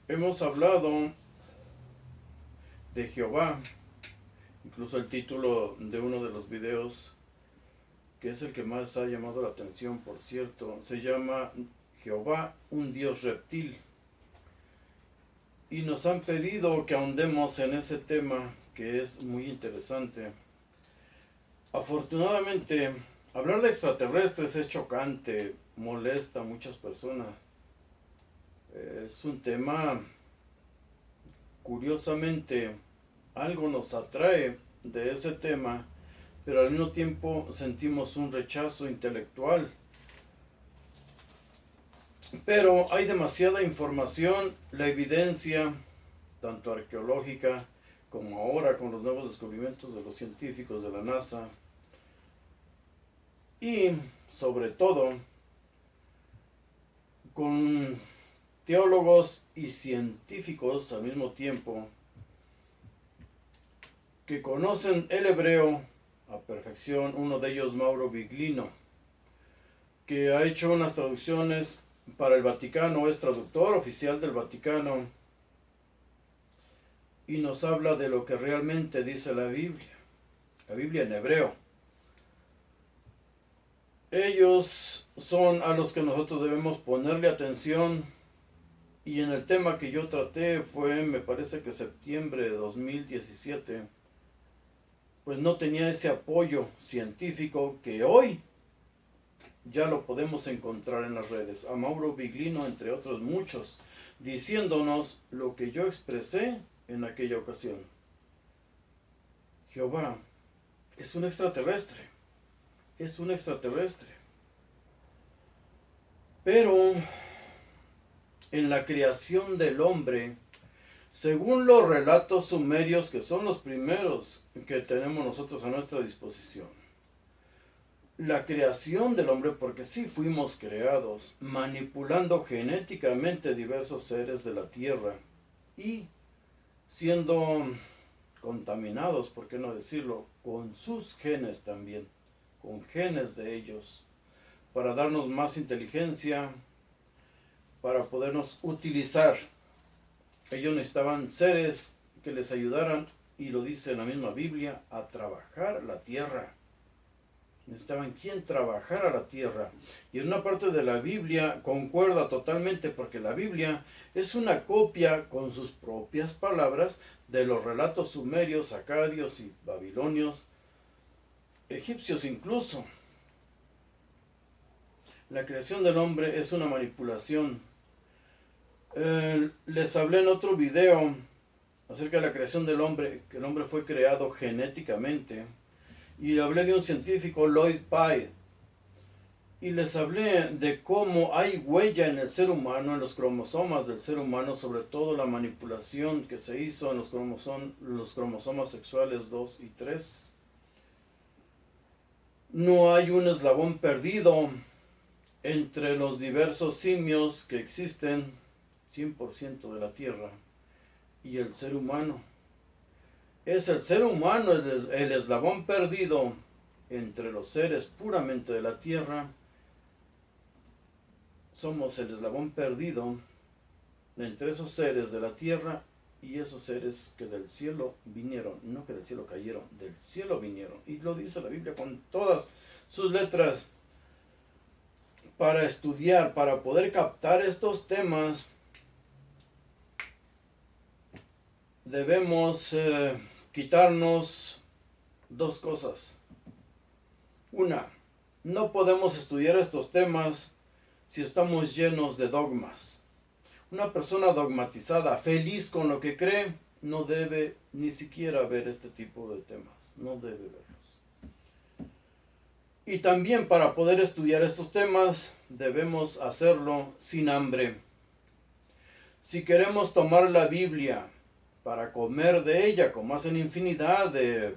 Hemos hablado de Jehová, incluso el título de uno de los videos, que es el que más ha llamado la atención, por cierto, se llama Jehová, un Dios reptil. Y nos han pedido que ahondemos en ese tema, que es muy interesante. Afortunadamente, hablar de extraterrestres es chocante, molesta a muchas personas. Es un tema, curiosamente, algo nos atrae de ese tema, pero al mismo tiempo sentimos un rechazo intelectual. Pero hay demasiada información, la evidencia, tanto arqueológica como ahora con los nuevos descubrimientos de los científicos de la NASA, y sobre todo con teólogos y científicos al mismo tiempo que conocen el hebreo a perfección, uno de ellos Mauro Biglino, que ha hecho unas traducciones para el Vaticano, es traductor oficial del Vaticano, y nos habla de lo que realmente dice la Biblia en hebreo. Ellos son a los que nosotros debemos ponerle atención, y en el tema que yo traté fue, me parece que septiembre de 2017, pues no tenía ese apoyo científico que hoy ya lo podemos encontrar en las redes. A Mauro Biglino, entre otros muchos, diciéndonos lo que yo expresé en aquella ocasión. Jehová es un extraterrestre. Es un extraterrestre. Pero en la creación del hombre, según los relatos sumerios, que son los primeros que tenemos nosotros a nuestra disposición, la creación del hombre, porque sí fuimos creados, manipulando genéticamente diversos seres de la tierra y siendo contaminados, por qué no decirlo, con sus genes también, con genes de ellos, para darnos más inteligencia, para podernos utilizar. Ellos necesitaban seres que les ayudaran, y lo dice en la misma Biblia, a trabajar la tierra. Necesitaban quien trabajara la tierra. Y en una parte de la Biblia concuerda totalmente, porque la Biblia es una copia con sus propias palabras de los relatos sumerios, acadios y babilonios, egipcios incluso. La creación del hombre es una manipulación. Les hablé en otro video acerca de la creación del hombre, que el hombre fue creado genéticamente. Y hablé de un científico, Lloyd Pye, y les hablé de cómo hay huella en el ser humano, en los cromosomas del ser humano, sobre todo la manipulación que se hizo en los cromosomas sexuales 2 y 3. No hay un eslabón perdido entre los diversos simios que existen, 100% de la Tierra, y el ser humano. Es el ser humano el eslabón perdido entre los seres puramente de la tierra. Somos el eslabón perdido entre esos seres de la tierra y esos seres que del cielo vinieron, no que del cielo cayeron, del cielo vinieron. Y lo dice la Biblia con todas sus letras. Para estudiar, para poder captar estos temas, debemos quitarnos dos cosas. Una, no podemos estudiar estos temas si estamos llenos de dogmas. Una persona dogmatizada, feliz con lo que cree, no debe ni siquiera ver este tipo de temas. No debe verlos. Y también para poder estudiar estos temas, debemos hacerlo sin hambre. Si queremos tomar la Biblia para comer de ella, como hacen infinidad de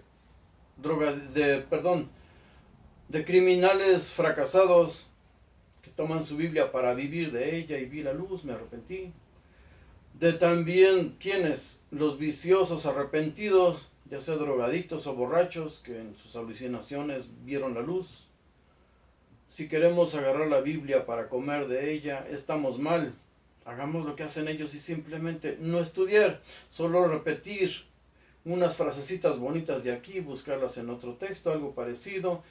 criminales fracasados que toman su Biblia para vivir de ella, y vi la luz, me arrepentí. De también quienes, los viciosos arrepentidos, ya sea drogadictos o borrachos, que en sus alucinaciones vieron la luz. Si queremos agarrar la Biblia para comer de ella, estamos mal. Hagamos lo que hacen ellos y simplemente no estudiar, solo repetir unas frasecitas bonitas de aquí, buscarlas en otro texto, algo parecido,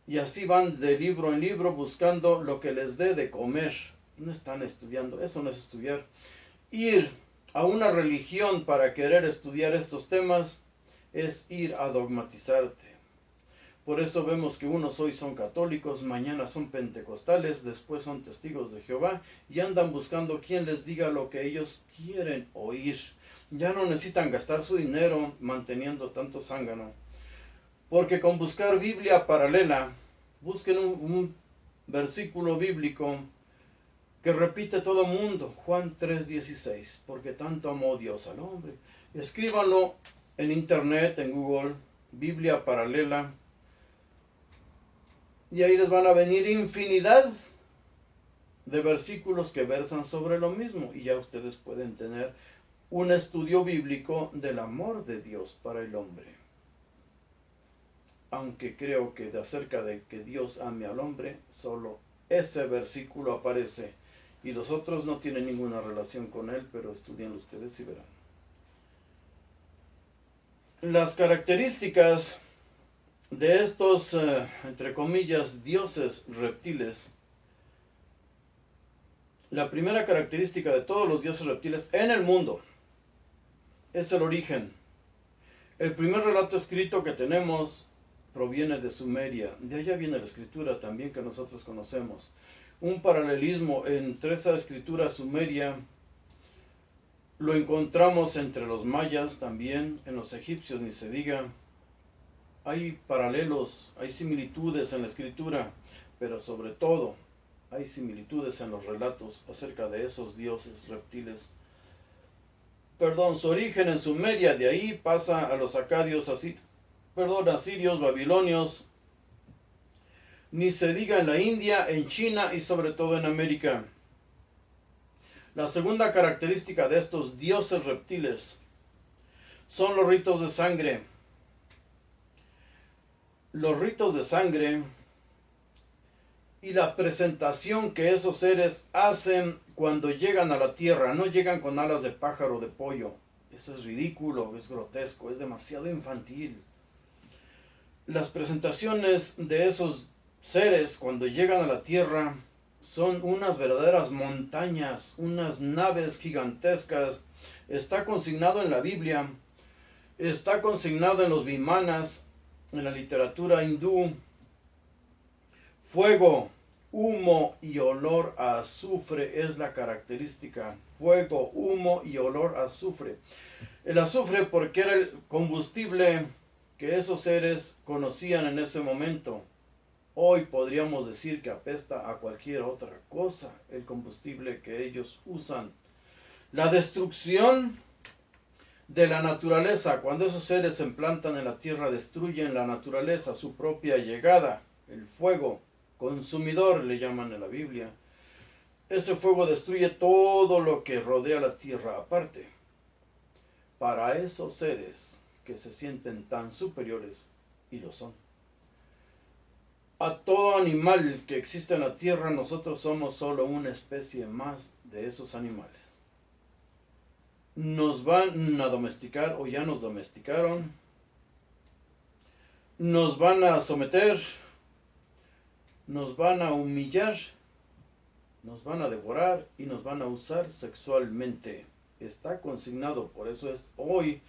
y así van de libro en libro buscando lo que les dé de comer. No están estudiando, eso no es estudiar. Ir a una religión para querer estudiar estos temas es ir a dogmatizarte. Por eso vemos que unos hoy son católicos, mañana son pentecostales, después son testigos de Jehová y andan buscando quien les diga lo que ellos quieren oír. Ya no necesitan gastar su dinero manteniendo tanto zángano. Porque con buscar Biblia paralela, busquen un versículo bíblico que repite todo mundo, Juan 3:16, porque tanto amó Dios al hombre. Escríbanlo en internet, en Google, Biblia paralela, y ahí les van a venir infinidad de versículos que versan sobre lo mismo, y ya ustedes pueden tener un estudio bíblico del amor de Dios para el hombre. Aunque creo que de acerca de que Dios ame al hombre, solo ese versículo aparece, y los otros no tienen ninguna relación con él, pero estudienlo ustedes y verán. Las características de estos, entre comillas, dioses reptiles. La primera característica de todos los dioses reptiles en el mundo es el origen. El primer relato escrito que tenemos proviene de Sumeria. De allá viene la escritura también que nosotros conocemos. Un paralelismo entre esa escritura sumeria lo encontramos entre los mayas también, en los egipcios ni se diga. Hay paralelos, hay similitudes en la escritura, pero sobre todo hay similitudes en los relatos acerca de esos dioses reptiles. Su origen en Sumeria, de ahí pasa a los acadios, asirios, babilonios, ni se diga en la India, en China y sobre todo en América. La segunda característica de estos dioses reptiles son los ritos de sangre. Los ritos de sangre y la presentación que esos seres hacen cuando llegan a la tierra. No llegan con alas de pájaro, de pollo. Eso es ridículo, es grotesco, es demasiado infantil. Las presentaciones de esos seres cuando llegan a la tierra son unas verdaderas montañas, unas naves gigantescas. Está consignado en la Biblia, está consignado en los vimanas, en la literatura hindú. Fuego, humo y olor a azufre es la característica. Fuego, humo y olor a azufre. El azufre porque era el combustible que esos seres conocían en ese momento. Hoy podríamos decir que apesta a cualquier otra cosa el combustible que ellos usan. La destrucción de la naturaleza, cuando esos seres se implantan en la tierra, destruyen la naturaleza, su propia llegada, el fuego consumidor le llaman en la Biblia. Ese fuego destruye todo lo que rodea la tierra aparte. Para esos seres que se sienten tan superiores, y lo son, a todo animal que existe en la tierra, nosotros somos solo una especie más de esos animales. Nos van a domesticar o ya nos domesticaron, nos van a someter, nos van a humillar, nos van a devorar y nos van a usar sexualmente. Está consignado, por eso es hoy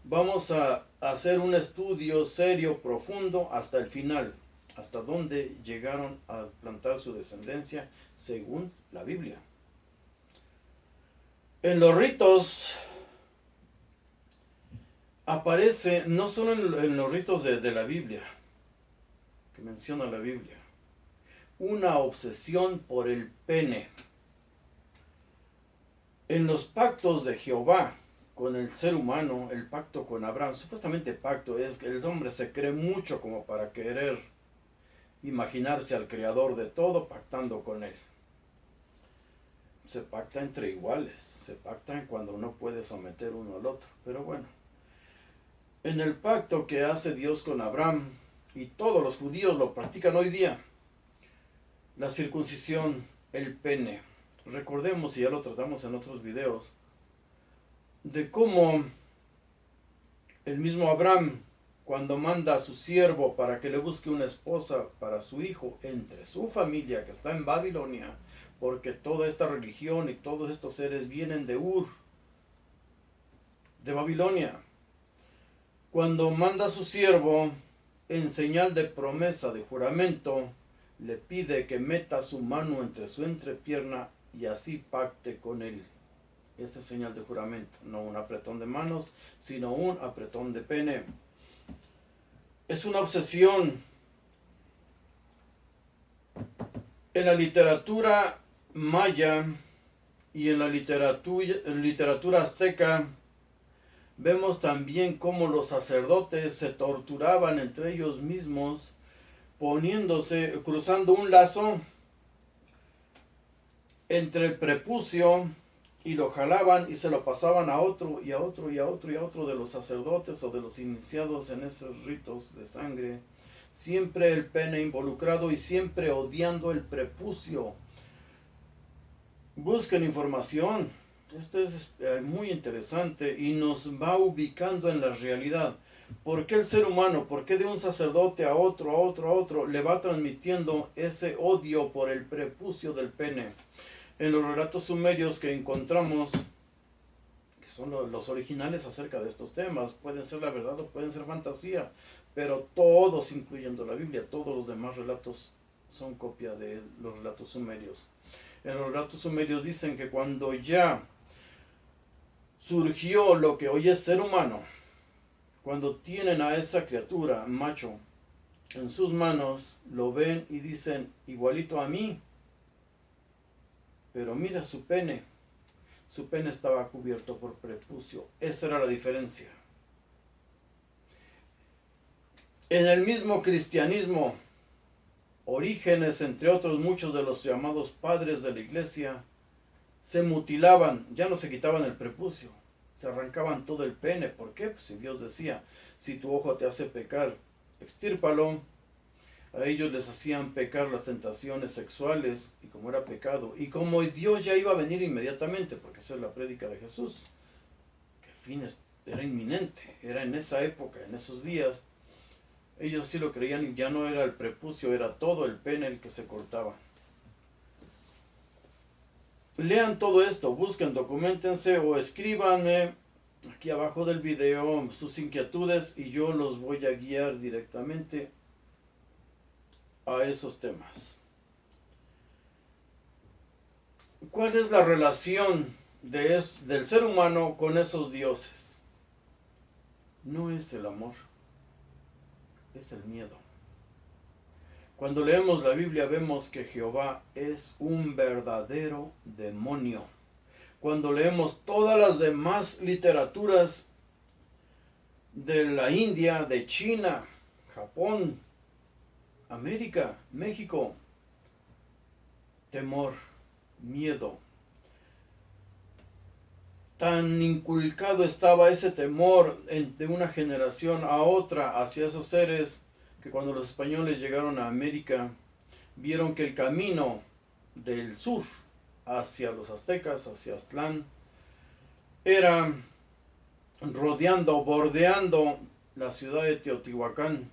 vamos a hacer un estudio serio, profundo, hasta el final, hasta dónde llegaron a plantar su descendencia según la Biblia. En los ritos aparece, no solo en los ritos de la Biblia, que menciona la Biblia, una obsesión por el pene. En los pactos de Jehová con el ser humano, el pacto con Abraham, supuestamente pacto es que el hombre se cree mucho como para querer imaginarse al creador de todo pactando con él. Se pacta entre iguales, se pacta cuando no puede someter uno al otro, pero bueno. En el pacto que hace Dios con Abraham, y todos los judíos lo practican hoy día, la circuncisión, el pene. recordemos, y ya lo tratamos en otros videos, de cómo el mismo Abraham, cuando manda a su siervo para que le busque una esposa para su hijo entre su familia que está en Babilonia, porque toda esta religión y todos estos seres vienen de Ur, de Babilonia. Cuando manda a su siervo, en señal de promesa, de juramento, le pide que meta su mano entre su entrepierna y así pacte con él. Esa es señal de juramento, no un apretón de manos, sino un apretón de pene. Es una obsesión. En la literatura maya y en la literatura azteca, vemos también cómo los sacerdotes se torturaban entre ellos mismos, cruzando un lazo entre el prepucio y lo jalaban y se lo pasaban a otro y a otro y a otro y a otro de los sacerdotes o de los iniciados en esos ritos de sangre. Siempre el pene involucrado y siempre odiando el prepucio. Busquen información. Esto es muy interesante y nos va ubicando en la realidad. ¿Por qué el ser humano, por qué de un sacerdote a otro, le va transmitiendo ese odio por el prepucio del pene? En los relatos sumerios que encontramos, que son los originales acerca de estos temas, pueden ser la verdad o pueden ser fantasía, pero todos, incluyendo la Biblia, todos los demás relatos son copia de los relatos sumerios. En los relatos sumerios dicen que cuando ya surgió lo que hoy es ser humano, cuando tienen a esa criatura, macho, en sus manos, lo ven y dicen, igualito a mí, pero mira su pene estaba cubierto por prepucio. Esa era la diferencia. En el mismo cristianismo, Orígenes, entre otros muchos de los llamados padres de la iglesia, se mutilaban, ya no se quitaban el prepucio, se arrancaban todo el pene. ¿Por qué? Pues si Dios decía, si tu ojo te hace pecar, extírpalo. A ellos les hacían pecar las tentaciones sexuales, y como era pecado, y como Dios ya iba a venir inmediatamente, porque esa es la prédica de Jesús, que el fin era inminente, era en esa época, en esos días, ellos sí lo creían y ya no era el prepucio, era todo el pene el que se cortaba. Lean todo esto, busquen, documentense o escríbanme aquí abajo del video sus inquietudes y yo los voy a guiar directamente a esos temas. ¿Cuál es la relación del ser humano con esos dioses? No es el amor, es el miedo. Cuando leemos la Biblia vemos que Jehová es un verdadero demonio. Cuando leemos todas las demás literaturas de la India, de China, Japón, América, México, temor, miedo. Tan inculcado estaba ese temor de una generación a otra hacia esos seres que cuando los españoles llegaron a América vieron que el camino del sur hacia los aztecas, hacia Aztlán, era bordeando la ciudad de Teotihuacán,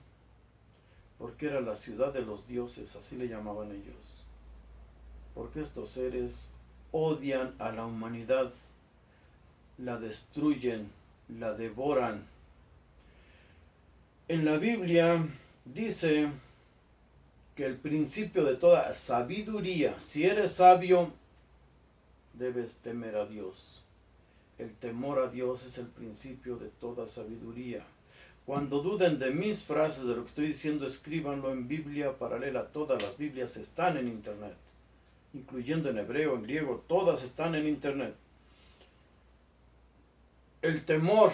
porque era la ciudad de los dioses, así le llamaban ellos. Porque estos seres odian a la humanidad, la destruyen, la devoran. En la Biblia dice que el principio de toda sabiduría, si eres sabio, debes temer a Dios. El temor a Dios es el principio de toda sabiduría. Cuando duden de mis frases, de lo que estoy diciendo, escríbanlo en Biblia paralela. Todas las Biblias están en internet, incluyendo en hebreo, en griego, todas están en internet. El temor,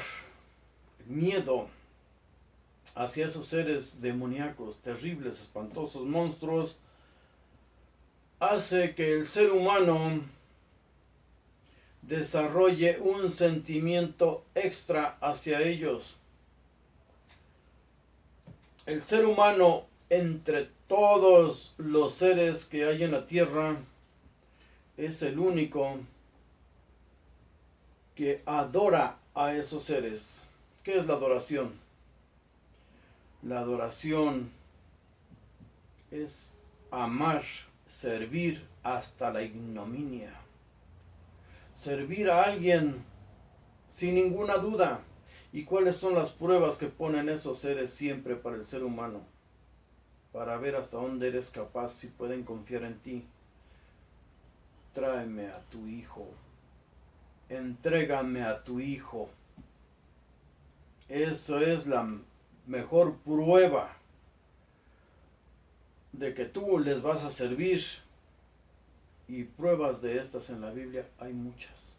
el miedo hacia esos seres demoníacos, terribles, espantosos, monstruos, hace que el ser humano desarrolle un sentimiento extra hacia ellos. El ser humano, entre todos los seres que hay en la tierra, es el único que adora a esos seres. ¿Qué es la adoración? La adoración es amar, servir hasta la ignominia. Servir a alguien sin ninguna duda. ¿Y cuáles son las pruebas que ponen esos seres siempre para el ser humano? Para ver hasta dónde eres capaz, si pueden confiar en ti. Tráeme a tu hijo. Entrégame a tu hijo. Eso es la mejor prueba de que tú les vas a servir. Y pruebas de estas en la Biblia hay muchas.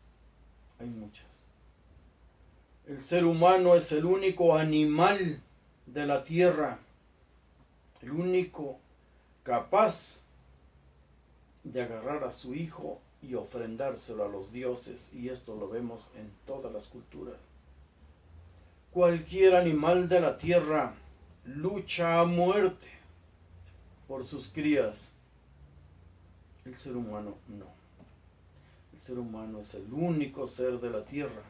Hay muchas. El ser humano es el único animal de la tierra, el único capaz de agarrar a su hijo y ofrendárselo a los dioses, y esto lo vemos en todas las culturas. Cualquier animal de la tierra lucha a muerte por sus crías. El ser humano no. El ser humano es el único ser de la tierra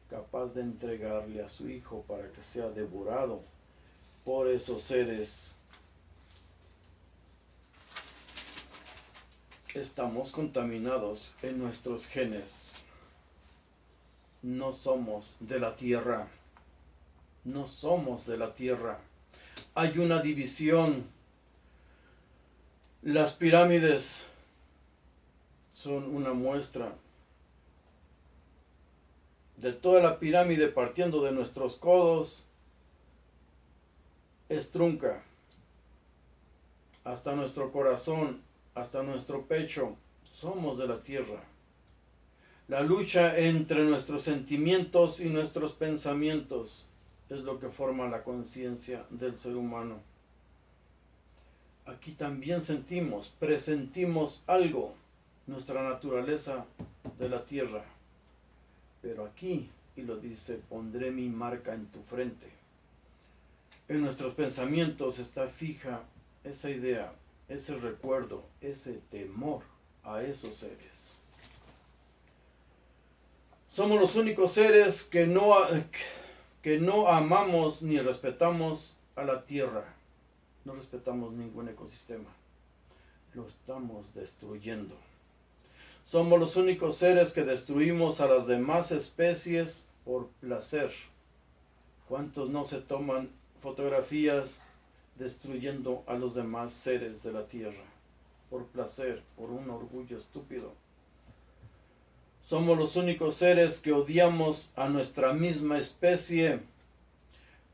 capaz de entregarle a su hijo para que sea devorado por esos seres. Estamos contaminados en nuestros genes. No somos de la tierra. No somos de la tierra. Hay una división. Las pirámides son una muestra de toda la pirámide, partiendo de nuestros codos, es trunca, hasta nuestro corazón, hasta nuestro pecho. Somos de la tierra. La lucha entre nuestros sentimientos y nuestros pensamientos es lo que forma la conciencia del ser humano. Aquí también sentimos, presentimos algo, nuestra naturaleza de la tierra. Pero aquí, y lo dice, pondré mi marca en tu frente. En nuestros pensamientos está fija esa idea, ese recuerdo, ese temor a esos seres. Somos los únicos seres que no amamos ni respetamos a la tierra. No respetamos ningún ecosistema. Lo estamos destruyendo. Somos los únicos seres que destruimos a las demás especies por placer. ¿Cuántos no se toman fotografías destruyendo a los demás seres de la tierra? Por placer, por un orgullo estúpido. Somos los únicos seres que odiamos a nuestra misma especie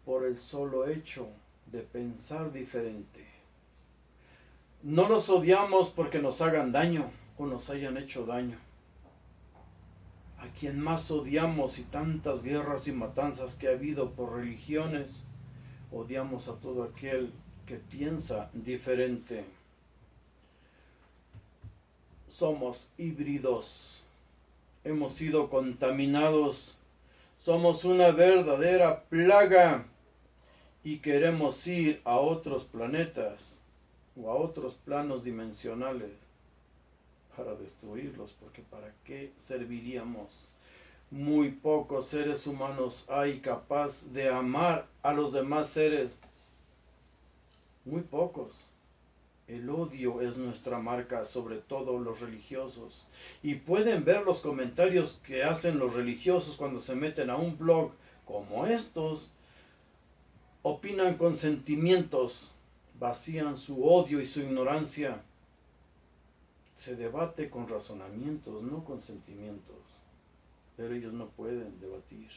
por el solo hecho de pensar diferente. No los odiamos porque nos hagan daño o nos hayan hecho daño. A quien más odiamos, y tantas guerras y matanzas que ha habido por religiones, odiamos a todo aquel que piensa diferente. Somos híbridos, hemos sido contaminados, somos una verdadera plaga y queremos ir a otros planetas o a otros planos dimensionales para destruirlos, porque ¿para qué serviríamos? Muy pocos seres humanos hay capaz de amar a los demás seres. Muy pocos. El odio es nuestra marca, sobre todo los religiosos. Y pueden ver los comentarios que hacen los religiosos cuando se meten a un blog como estos. Opinan con sentimientos, vacían su odio y su ignorancia. Se debate con razonamientos, no con sentimientos. Pero ellos no pueden debatir.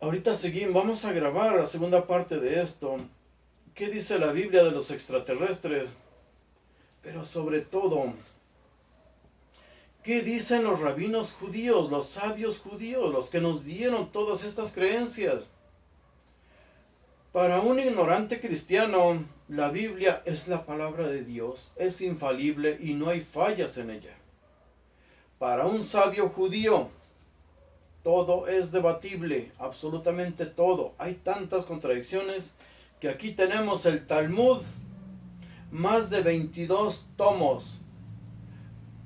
Ahorita seguimos, vamos a grabar la segunda parte de esto. ¿Qué dice la Biblia de los extraterrestres? Pero sobre todo, ¿qué dicen los rabinos judíos, los sabios judíos, los que nos dieron todas estas creencias? Para un ignorante cristiano, la Biblia es la palabra de Dios, es infalible y no hay fallas en ella. Para un sabio judío, todo es debatible, absolutamente todo. Hay tantas contradicciones que aquí tenemos el Talmud, más de 22 tomos,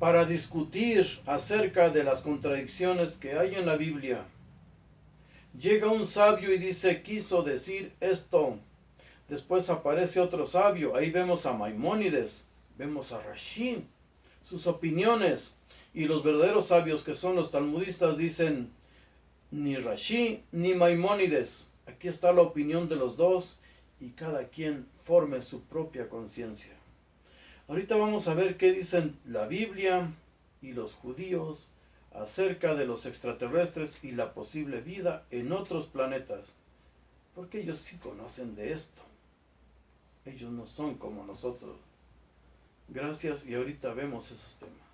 para discutir acerca de las contradicciones que hay en la Biblia. Llega un sabio y dice, quiso decir esto. Después aparece otro sabio. Ahí vemos a Maimónides, vemos a Rashi, sus opiniones. Y los verdaderos sabios, que son los talmudistas, dicen, ni Rashi ni Maimónides. Aquí está la opinión de los dos y cada quien forme su propia conciencia. Ahorita vamos a ver qué dicen la Biblia y los judíos acerca de los extraterrestres y la posible vida en otros planetas. Porque ellos sí conocen de esto. Ellos no son como nosotros. Gracias, y ahorita vemos esos temas.